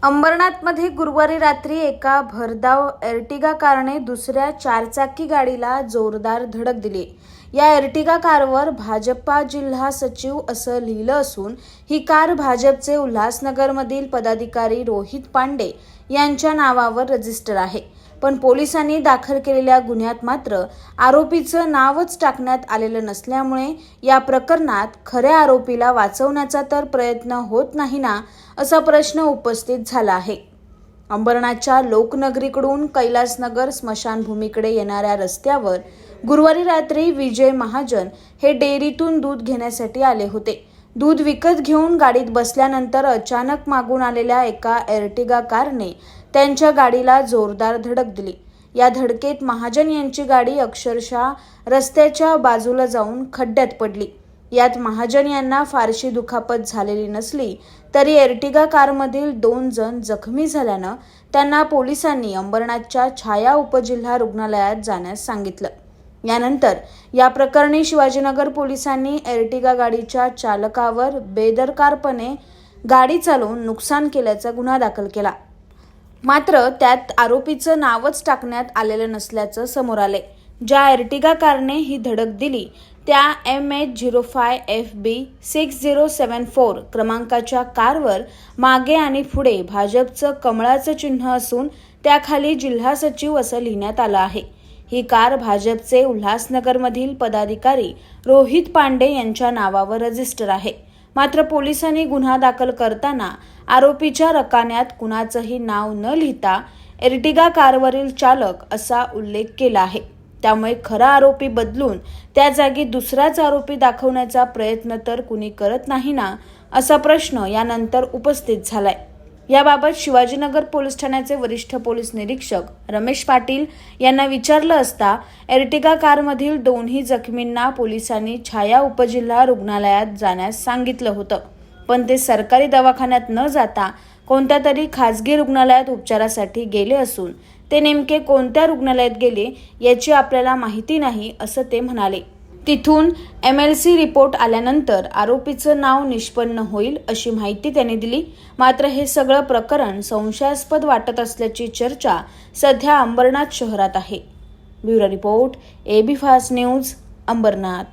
अंबरनाथमध्ये गुरुवारी रात्री एका भरधाव एर्टिगा कारने दुसऱ्या चारचाकी गाडीला जोरदार धडक दिली। या एर्टिगा कारवर भाजपा जिल्हा सचिव असं लिहिलं असून ही कार भाजपचे उल्हासनगरमधील पदाधिकारी रोहित पांडे यांच्या नावावर रजिस्टर आहे। पण पोलिसांनी दाखल केलेल्या गुन्ह्यात मात्र आरोपीचं नावच टाकण्यात आलेलं नसल्यामुळे या प्रकरणात खऱ्या आरोपीला वाचवण्याचा तर प्रयत्न होत नाही ना, असा प्रश्न उपस्थित झाला आहे। अंबरनाथच्या लोकनगरीकडून कैलासनगर स्मशानभूमीकडे येणाऱ्या रस्त्यावर गुरुवारी रात्री विजय महाजन हे डेअरीतून दूध घेण्यासाठी आले होते। दूध विकत घेऊन गाडीत बसल्यानंतर अचानक मागून आलेल्या एका एर्टिगा कारने त्यांच्या गाडीला जोरदार धडक दिली। या धडकेत महाजन यांची गाडी अक्षरशः रस्त्याच्या बाजूला जाऊन खड्ड्यात पडली। यात महाजन यांना फारशी दुखापत झालेली नसली तरी एर्टिगा कारमधील 2 जण जखमी झाल्यानं त्यांना पोलिसांनी अंबरनाथच्या छाया उपजिल्हा रुग्णालयात जाण्यास सांगितलं। यानंतर या प्रकरणी शिवाजीनगर पोलिसांनी एर्टिगा गाडीच्या चालकावर बेदरकारपणे गाडी चालवून नुकसान केल्याचा गुन्हा दाखल केला। मात्र त्यात आरोपीचं नावच टाकण्यात आलेलं नसल्याचं समोर आले। ज्या एर्टिगा कारने ही धडक दिली त्या MH05FB 6074 क्रमांकाच्या कारवर मागे आणि पुढे भाजपचं कमळाचं चिन्ह असून त्याखाली जिल्हा सचिव असं लिहिण्यात आलं आहे। ही कार भाजपचे उल्हासनगरमधील पदाधिकारी रोहित पांडे यांच्या नावावर रजिस्टर आहे। मात्र पोलिसांनी गुन्हा दाखल करताना आरोपीच्या रकान्यात कुणाचंही नाव न लिहिता एर्टिगा कारवरील चालक असा उल्लेख केला आहे। त्यामुळे खरा आरोपी बदलून त्या जागी दुसराच आरोपी दाखवण्याचा प्रयत्न तर कुणी करत नाही ना, असा प्रश्न यानंतर उपस्थित झालाय। याबाबत शिवाजीनगर पोलीस ठाण्याचे वरिष्ठ पोलीस निरीक्षक रमेश पाटील यांना विचारलं असता एर्टिगा कारमधील 2ही जखमींना पोलिसांनी छाया उपजिल्हा रुग्णालयात जाण्यास सांगितलं होतं, पण ते सरकारी दवाखान्यात न जाता कोणत्या तरी खासगी रुग्णालयात उपचारासाठी गेले असून ते नेमके कोणत्या रुग्णालयात गेले याची आपल्याला माहिती नाही, असं ते म्हणाले। तिथून MLC रिपोर्ट आल्यानंतर आरोपीचं नाव निष्पन्न होईल अशी माहिती त्यांनी दिली। मात्र हे सगळं प्रकरण संशयास्पद वाटत असल्याची चर्चा सध्या अंबरनाथ शहरात आहे। Bureau report AB fast news, Ambernath.